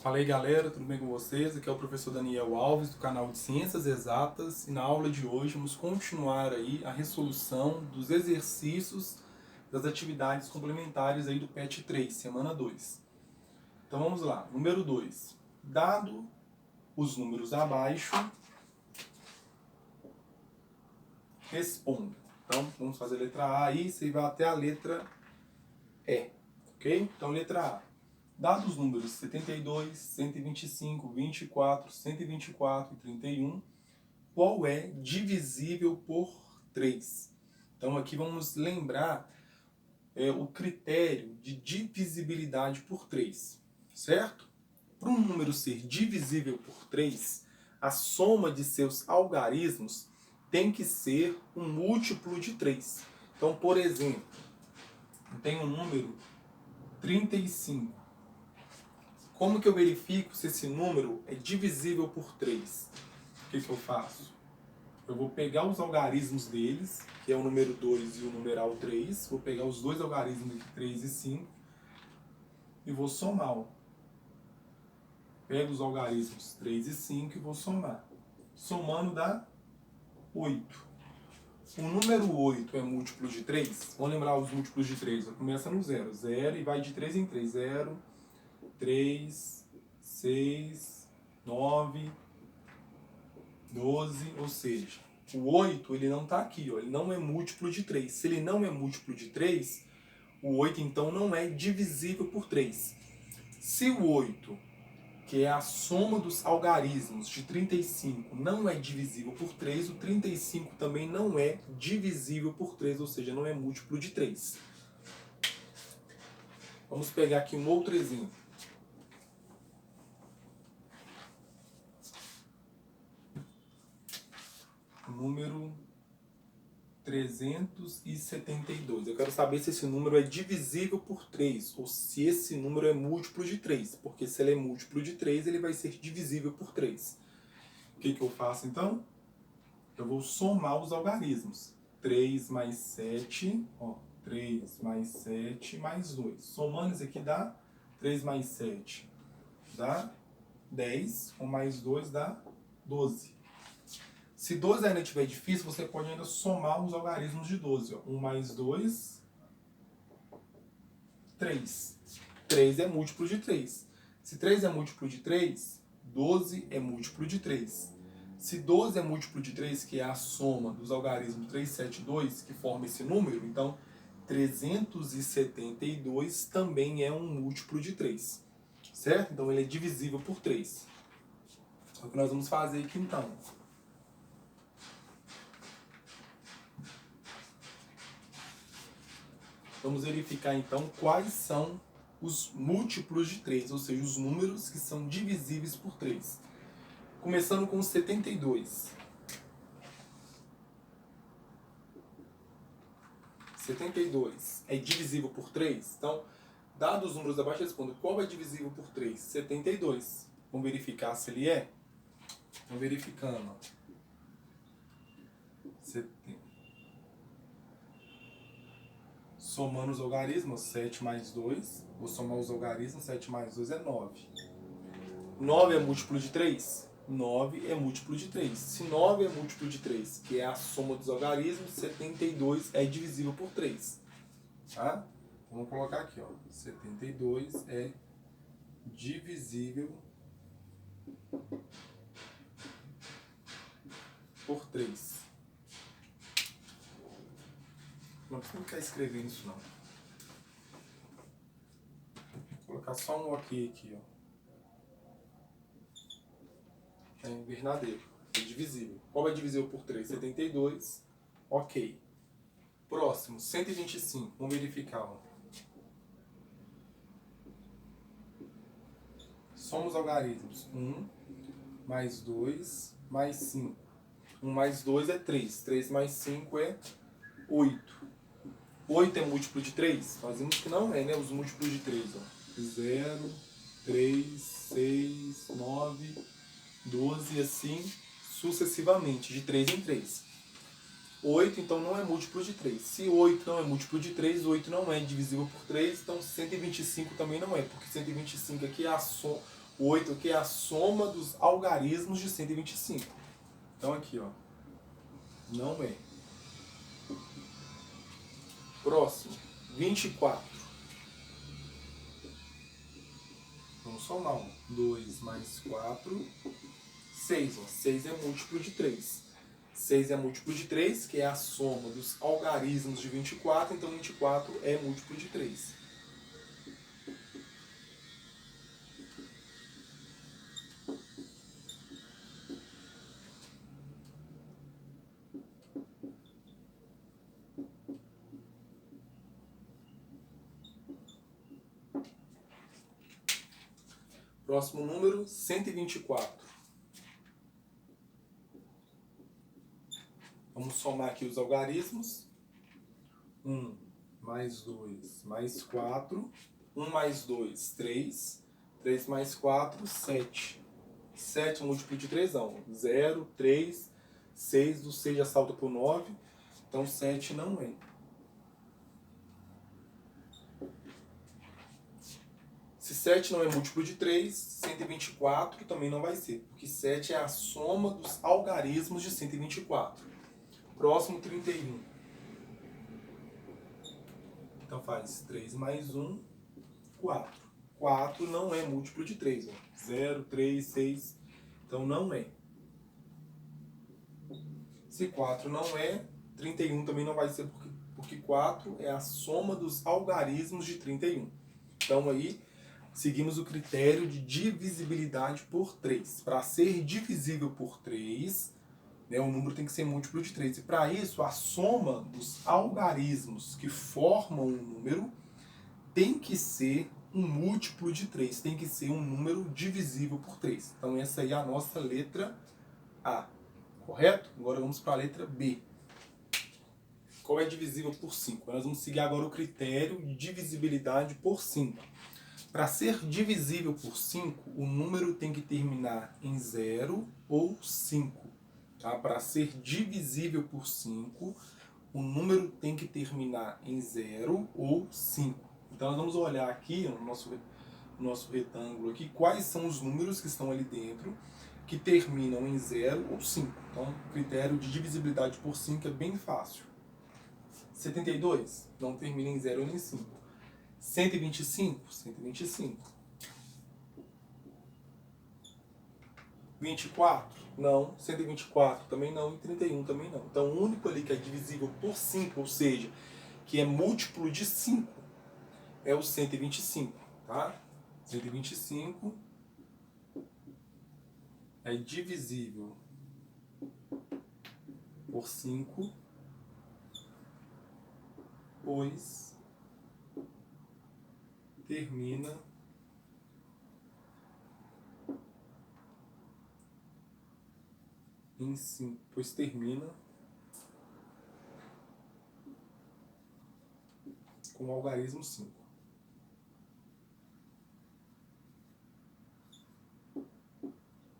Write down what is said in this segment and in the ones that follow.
Fala aí galera, tudo bem com vocês? Aqui é o professor Daniel Alves do canal de Ciências Exatas e na aula de hoje vamos continuar aí a resolução dos exercícios das atividades complementares aí do PET 3, semana 2. Então vamos lá, número 2. Dado os números abaixo, responda. Então vamos fazer a letra A aí, você vai até a letra E, ok? Então letra A. Dados os números 72, 125, 24, 124 e 31, qual é divisível por 3? Então aqui vamos lembrar o critério de divisibilidade por 3, certo? Para um número ser divisível por 3, a soma de seus algarismos tem que ser um múltiplo de 3. Então, por exemplo, tem o número 35. Como que eu verifico se esse número é divisível por 3? O que eu faço? Eu vou pegar os algarismos deles, que é o número 2 e o numeral 3, vou pegar os dois algarismos aqui, 3 e 5, e vou somar. Pego os algarismos 3 e 5 e vou somar. Somando dá 8. O número 8 é múltiplo de 3? Vamos lembrar os múltiplos de 3. Começa no 0. 0 e vai de 3 em 3. 0, 3, 6, 9, 12, ou seja, o 8 ele não está aqui, ó, ele não é múltiplo de 3. Se ele não é múltiplo de 3, o 8 então não é divisível por 3. Se o 8, que é a soma dos algarismos de 35, não é divisível por 3, o 35 também não é divisível por 3, ou seja, não é múltiplo de 3. Vamos pegar aqui um outro exemplo. Número 372. Eu quero saber se esse número é divisível por 3 ou se esse número é múltiplo de 3. Porque se ele é múltiplo de 3, ele vai ser divisível por 3. O que eu faço então? Eu vou somar os algarismos. 3 mais 7, ó, 3 mais 7 mais 2. Somando isso aqui dá 3 mais 7 dá 10, com mais 2 dá 12. Se 12 ainda estiver difícil, você pode ainda somar os algarismos de 12. Ó. 1 mais 2, 3. 3 é múltiplo de 3. Se 3 é múltiplo de 3, 12 é múltiplo de 3. Se 12 é múltiplo de 3, que é a soma dos algarismos 3, 7 e 2, que forma esse número, então 372 também é um múltiplo de 3. Certo? Então ele é divisível por 3. É o que nós vamos fazer aqui então. Vamos verificar então quais são os múltiplos de 3, ou seja, os números que são divisíveis por 3. Começando com 72. 72 é divisível por 3? Então, dados os números abaixo, respondo qual é divisível por 3? 72. Vamos verificar se ele é? Vamos verificando. 70. Somando os algarismos, 7 mais 2. Vou somar os algarismos, 7 mais 2 é 9. 9 é múltiplo de 3? 9 é múltiplo de 3. Se 9 é múltiplo de 3, que é a soma dos algarismos, 72 é divisível por 3. Tá? Vamos colocar aqui, ó. 72 é divisível por 3. Não precisa ficar escrevendo isso, não. Vou colocar só um ok aqui, ó. É verdadeiro. É divisível. Qual é divisível por 3? 72. Ok. Próximo, 125. Vamos verificar, ó. Somos algarismos. 1 mais 2 mais 5. 1 mais 2 é 3. 3 mais 5 é 8. 8 é múltiplo de 3? Nós vimos que não é, né? Os múltiplos de 3, ó. 0, 3, 6, 9, 12 e assim sucessivamente, de 3 em 3. 8, então, não é múltiplo de 3. Se 8 não é múltiplo de 3, 8 não é divisível por 3, então 125 também não é, porque 125 aqui é O 8 aqui é a soma dos algarismos de 125. Então aqui, ó, não é. Próximo, 24. Vamos somar. 2 mais 4, 6. 6 é múltiplo de 3. 6 é múltiplo de 3, que é a soma dos algarismos de 24. Então 24 é múltiplo de 3. Próximo número, 124. Vamos somar aqui os algarismos. 1 mais 2 mais 4. 1 mais 2, 3. 3 mais 4, 7. 7 múltiplo de 3 não. 0, 3, 6. Do 6 já salta para o 9. Então 7 não é. Se 7 não é múltiplo de 3, 124 também não vai ser, porque 7 é a soma dos algarismos de 124. Próximo, 31. Então faz 3 mais 1, 4. 4 não é múltiplo de 3. Ó. 0, 3, 6. Então não é. Se 4 não é, 31 também não vai ser, porque 4 é a soma dos algarismos de 31. Então aí, seguimos o critério de divisibilidade por 3. Para ser divisível por 3, né, o número tem que ser múltiplo de 3. E para isso, a soma dos algarismos que formam um número tem que ser um múltiplo de 3. Tem que ser um número divisível por 3. Então essa aí é a nossa letra A. Correto? Agora vamos para a letra B. Qual é divisível por 5? Nós vamos seguir agora o critério de divisibilidade por 5. Para ser divisível por 5, o número tem que terminar em 0 ou 5. Tá? Para ser divisível por 5, o número tem que terminar em 0 ou 5. Então nós vamos olhar aqui no nosso retângulo aqui quais são os números que estão ali dentro que terminam em 0 ou 5. Então o critério de divisibilidade por 5 é bem fácil. 72 não termina em 0 nem 5. 125, 125. 24, não. 124 também não. E 31 também não. Então o único ali que é divisível por 5, ou seja, que é múltiplo de 5, é o 125, tá? 125 é divisível por 5, pois termina em 5, pois termina com o algarismo 5.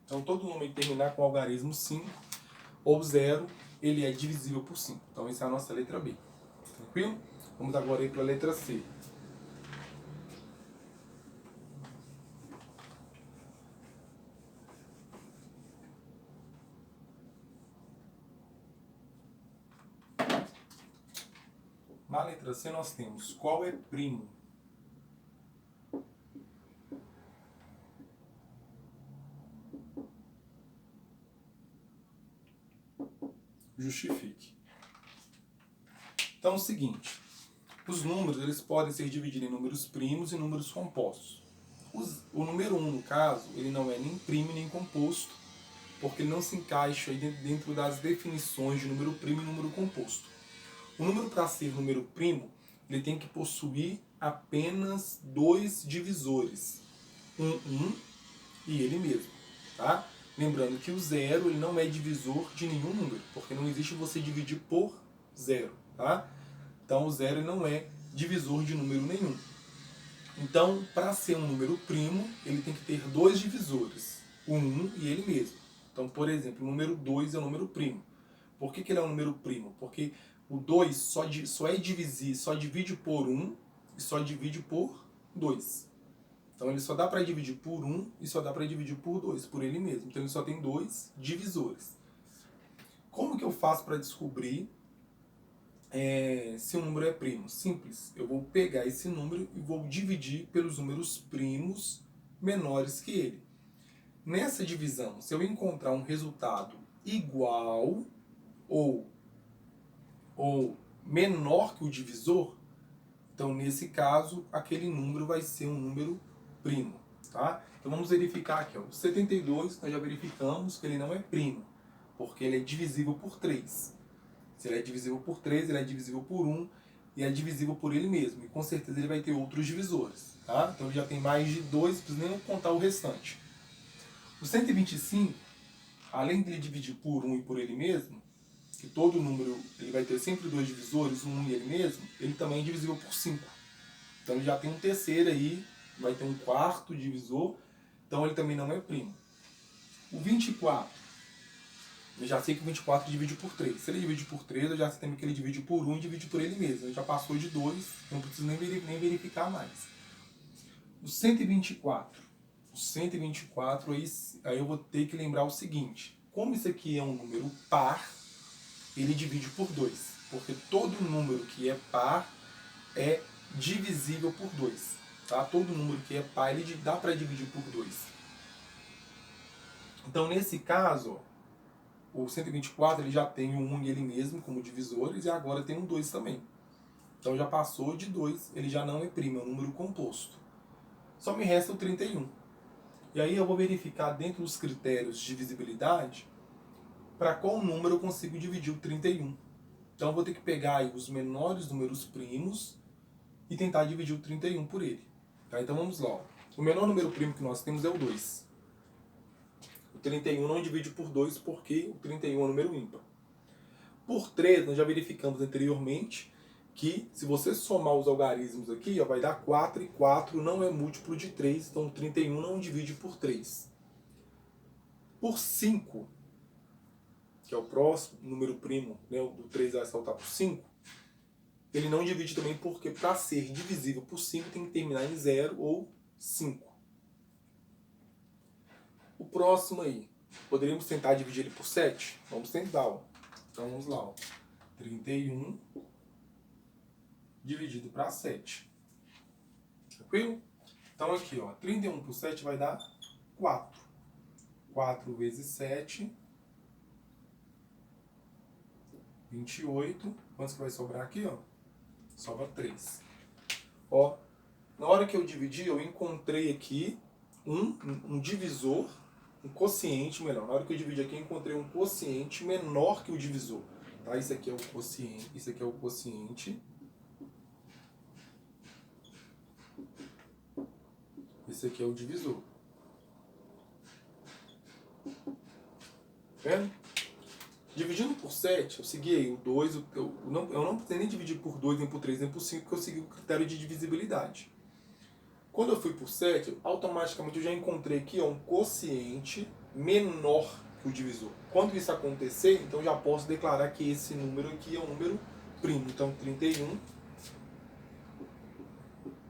Então todo número que terminar com o algarismo 5 ou 0, ele é divisível por 5. Então essa é a nossa letra B. Tranquilo? Vamos agora aí para a letra C. Na letra C nós temos qual é primo. Justifique. Então é o seguinte, os números eles podem ser divididos em números primos e números compostos. O número 1, no caso, ele não é nem primo nem composto, porque ele não se encaixa dentro das definições de número primo e número composto. O número, para ser número primo, ele tem que possuir apenas dois divisores, um e ele mesmo, tá? Lembrando que o 0 ele não é divisor de nenhum número, porque não existe você dividir por 0, tá? Então o 0 não é divisor de número nenhum. Então, para ser um número primo, ele tem que ter dois divisores, o 1 e ele mesmo. Então, por exemplo, o número 2 é um número primo. Por que ele é um número primo? Porque o 2 só divide por 1 e só divide por 2. Então ele só dá para dividir por 1 e só dá para dividir por 2, por ele mesmo. Então ele só tem 2 divisores. Como que eu faço para descobrir se um número é primo? Simples. Eu vou pegar esse número e vou dividir pelos números primos menores que ele. Nessa divisão, se eu encontrar um resultado igual ou menor que o divisor, então nesse caso, aquele número vai ser um número primo. Tá? Então vamos verificar aqui. Ó. O 72, nós já verificamos que ele não é primo, porque ele é divisível por 3. Se ele é divisível por 3, ele é divisível por 1 e é divisível por ele mesmo. E com certeza ele vai ter outros divisores. Tá? Então ele já tem mais de 2, não preciso nem contar o restante. O 125, além de ele dividir por 1 e por ele mesmo, que todo número ele vai ter sempre 2 divisores, 1 e ele mesmo, ele também é divisível por 5. Então ele já tem um terceiro aí, vai ter um quarto divisor, então ele também não é primo. O 24, eu já sei que o 24 divide por 3. Se ele divide por 3, eu já sei também que ele divide por 1 e divide por ele mesmo. Ele já passou de 2, não preciso nem verificar mais. O 124. O 124, aí eu vou ter que lembrar o seguinte. Como isso aqui é um número par, ele divide por 2. Porque todo número que é par é divisível por 2. Tá? Todo número que é par, ele dá para dividir por 2. Então, nesse caso, o 124 ele já tem um 1 ele mesmo como divisores e agora tem um 2 também. Então, já passou de 2, ele já não é primo, é um número composto. Só me resta o 31. E aí eu vou verificar dentro dos critérios de divisibilidade para qual número eu consigo dividir o 31. Então eu vou ter que pegar aí os menores números primos e tentar dividir o 31 por ele. Tá? Então vamos lá. Ó. O menor número primo que nós temos é o 2. O 31 não divide por 2 porque o 31 é um número ímpar. Por 3 nós já verificamos anteriormente que se você somar os algarismos aqui, ó, vai dar 4 e 4 não é múltiplo de 3, então o 31 não divide por 3. Por 5, que é o próximo número primo, né, o 3 vai saltar por 5, ele não divide também porque para ser divisível por 5 tem que terminar em 0 ou 5. O próximo aí, poderíamos tentar dividir ele por 7? Vamos tentar, ó. Então vamos lá, ó. 31 dividido para 7. Tranquilo? Então aqui, ó, 31 por 7 vai dar 4. 4 vezes 7, 28. Quantos que vai sobrar aqui, ó? Sobra 3. Ó, na hora que eu dividi, eu encontrei aqui um divisor, um quociente melhor. Na hora que eu dividi aqui, eu encontrei um quociente menor que o divisor. Tá? Isso aqui é o quociente. Isso aqui é o quociente. Esse aqui é o divisor. Vendo? Dividindo por 7, eu segui aí o 2, eu não precisei nem dividir por 2, nem por 3, nem por 5, porque eu segui o critério de divisibilidade. Quando eu fui por 7, automaticamente eu já encontrei aqui ó, um quociente menor que o divisor. Quando isso acontecer, então eu já posso declarar que esse número aqui é um número primo. Então 31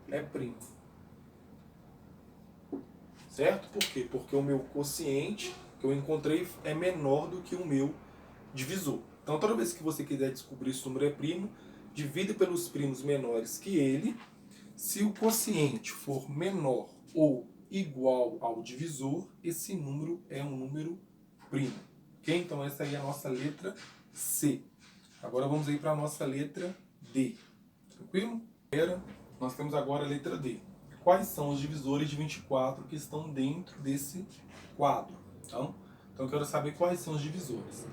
é primo. Certo? Por quê? Porque o meu quociente que eu encontrei é menor do que o meu divisor. Então toda vez que você quiser descobrir se o número é primo, divida pelos primos menores que ele. Se o quociente for menor ou igual ao divisor, esse número é um número primo. Ok? Então essa aí é a nossa letra C. Agora vamos aí para a nossa letra D. Tranquilo? Nós temos agora a letra D. Quais são os divisores de 24 que estão dentro desse quadro? Então eu quero saber quais são os divisores.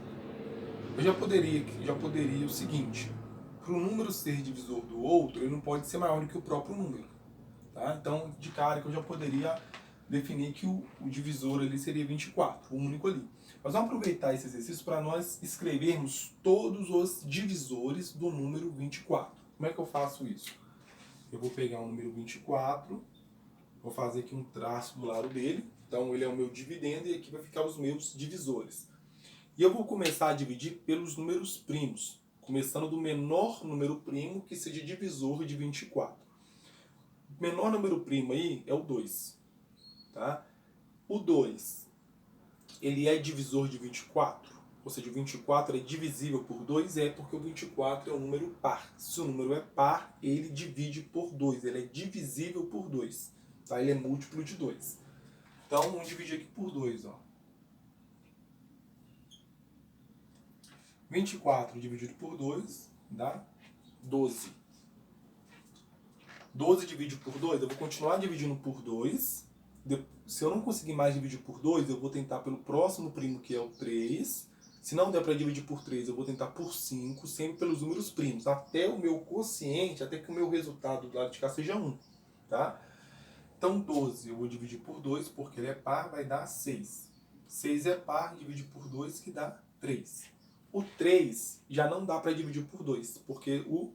Eu já poderia o seguinte: para o número ser divisor do outro, ele não pode ser maior do que o próprio número. Tá? Então, de cara, que eu já poderia definir que o divisor ali seria 24, o único ali. Mas vamos aproveitar esse exercício para nós escrevermos todos os divisores do número 24. Como é que eu faço isso? Eu vou pegar o número 24, vou fazer aqui um traço do lado dele. Então, ele é o meu dividendo e aqui vai ficar os meus divisores. E eu vou começar a dividir pelos números primos, começando do menor número primo que seja divisor de 24. menor número primo aí é o 2, tá? O 2, ele é divisor de 24? Ou seja, o 24 é divisível por 2? É, porque o 24 é um número par. Se o número é par, ele divide por 2. Ele é divisível por 2. Tá? Ele é múltiplo de 2. Então, vamos dividir aqui por 2. Ó. 24 dividido por 2 dá 12. 12 dividido por 2, eu vou continuar dividindo por 2. Se eu não conseguir mais dividir por 2, eu vou tentar pelo próximo primo, que é o 3. Se não der para dividir por 3, eu vou tentar por 5, sempre pelos números primos, até o meu quociente, até que o meu resultado do lado de cá seja 1. Tá? Então 12 eu vou dividir por 2, porque ele é par, vai dar 6. 6 é par, dividir por 2, que dá 3. O 3 já não dá para dividir por 2, porque o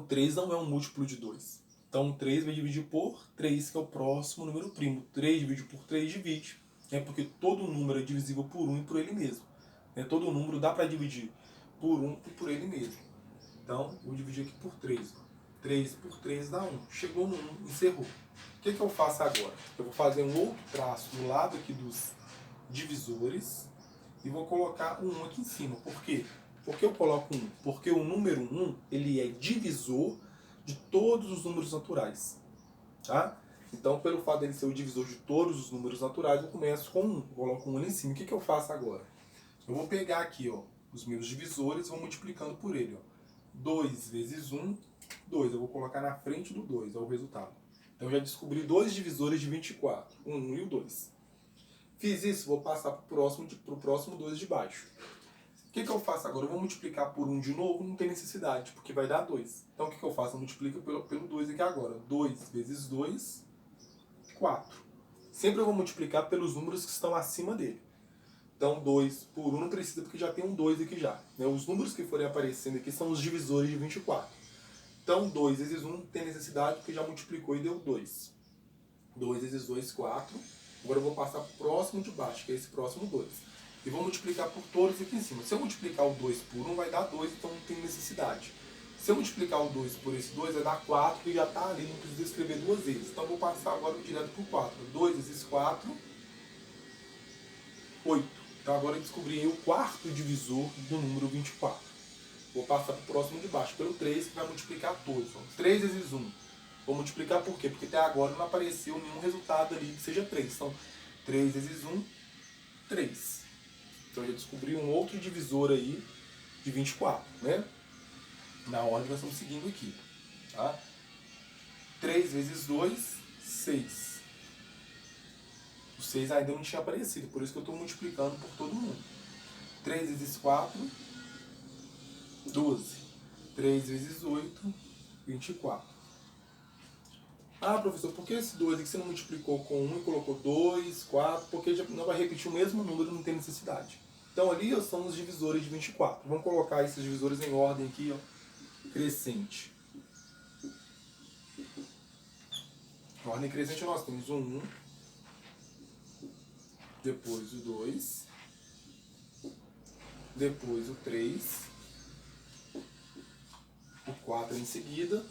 3 não é um múltiplo de 2. Então, 3 vai dividir por 3, que é o próximo número primo. 3 divide por 3, divide. Porque todo número é divisível por 1 e por ele mesmo. Todo número dá para dividir por 1 e por ele mesmo. Então, eu vou dividir aqui por 3. 3 por 3 dá 1. Chegou no 1, encerrou. O que eu faço agora? Eu vou fazer um outro traço do lado aqui dos divisores e vou colocar um 1 aqui em cima. Por quê? Por que eu coloco 1? Porque o número 1, ele é divisor de todos os números naturais. Tá? Então, pelo fato dele ser o divisor de todos os números naturais, eu começo com 1. Coloco 1 ali em cima. O que eu faço agora? Eu vou pegar aqui, ó, os meus divisores e vou multiplicando por ele. Ó. 2 vezes 1, 2. Eu vou colocar na frente do 2, é o resultado. Então, eu já descobri dois divisores de 24. O 1 e o 2. Fiz isso, vou passar para o próximo 2 de baixo. O que eu faço agora? Eu vou multiplicar por 1 de novo, não tem necessidade, porque vai dar 2. Então o que eu faço? Eu multiplico pelo 2 aqui agora. 2 vezes 2, 4. Sempre eu vou multiplicar pelos números que estão acima dele. Então 2 por 1 não precisa, porque já tem um 2 aqui já. Os números que forem aparecendo aqui são os divisores de 24. Então 2 vezes 1 não tem necessidade, porque já multiplicou e deu 2. 2 vezes 2, 4. Agora eu vou passar para o próximo de baixo, que é esse próximo 2. E vou multiplicar por todos aqui em cima. Se eu multiplicar o 2 por 1, vai dar 2, então não tem necessidade. Se eu multiplicar o 2 por esse 2, vai dar 4, que já está ali, não precisa escrever duas vezes. Então eu vou passar agora direto por 4. 2 vezes 4, 8. Então agora eu descobri o quarto divisor do número 24. Vou passar para o próximo de baixo, pelo 3, que vai multiplicar todos. 3 vezes 1. Vou multiplicar por quê? Porque até agora não apareceu nenhum resultado ali que seja 3. Então, 3 vezes 1, 3. Então eu já descobri um outro divisor aí de 24, né? Na ordem nós estamos seguindo aqui. Tá? 3 vezes 2, 6. O 6 ainda não tinha aparecido, por isso que eu estou multiplicando por todo mundo. 3 vezes 4, 12. 3 vezes 8, 24. Ah, professor, por que esse 2 aqui você não multiplicou com 1 e colocou 2, 4? Porque já não vai repetir o mesmo número, não tem necessidade. Então ali são os divisores de 24. Vamos colocar esses divisores em ordem aqui, ó, crescente. Na ordem crescente nós temos o 1, depois o 2, depois o 3, o 4 em seguida,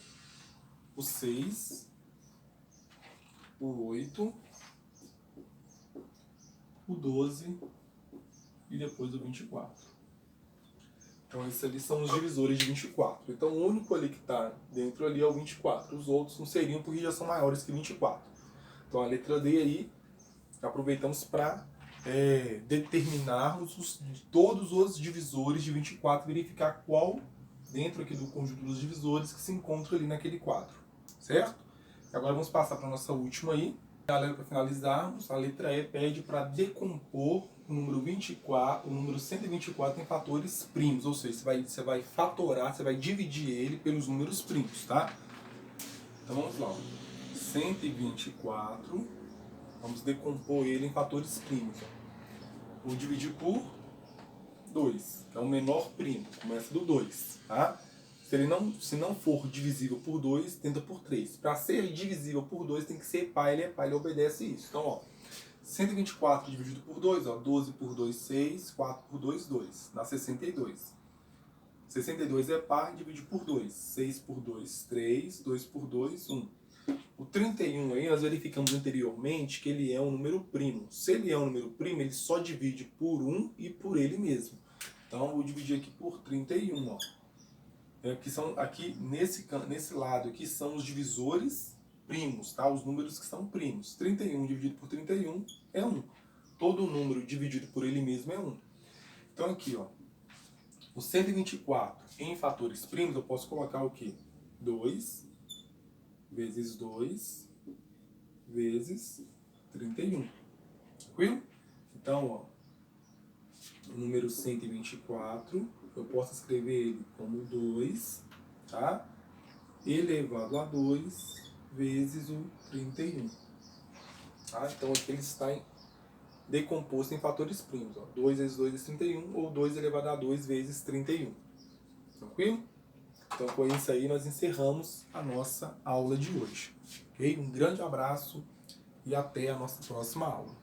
o 6, o 8, o 12 e depois o 24. Então esses ali são os divisores de 24. Então o único ali que está dentro ali é o 24. Os outros não seriam porque já são maiores que 24. Então a letra D aí, aproveitamos para determinarmos todos os divisores de 24, verificar qual dentro aqui do conjunto dos divisores que se encontra ali naquele quadro. Certo? Agora vamos passar para a nossa última aí. Galera, para finalizarmos, a letra E pede para decompor o número 24, o número 124 em fatores primos, ou seja, você vai fatorar, você vai dividir ele pelos números primos, tá? Então vamos lá. 124, vamos decompor ele em fatores primos. Ó. Vou dividir por 2, que é o menor primo, começa do 2, tá? Se não for divisível por 2, tenta por 3. Para ser divisível por 2, tem que ser par, ele é par, ele obedece isso. Então, ó, 124 dividido por 2, ó, 12 por 2, 6, 4 por 2, 2. Dá 62. 62 é par, divide por 2. 6 por 2, 3. 2 por 2, 1. O 31 aí, nós verificamos anteriormente que ele é um número primo. Se ele é um número primo, ele só divide por 1 e por ele mesmo. Então, eu vou dividir aqui por 31, ó. Aqui nesse lado aqui são os divisores primos, tá? Os números que são primos. 31 dividido por 31 é 1. Todo número dividido por ele mesmo é 1. Então aqui, ó, o 124 em fatores primos, eu posso colocar o quê? 2 vezes 2 vezes 31. Tranquilo? Então, ó, o número 124, eu posso escrever ele como 2, tá? Elevado a 2 vezes o 31. Tá? Então aqui ele está decomposto em fatores primos. Ó. 2 vezes 2 vezes 31, ou 2 elevado a 2 vezes 31. Tranquilo? Então com isso aí nós encerramos a nossa aula de hoje. Ok? Um grande abraço e até a nossa próxima aula.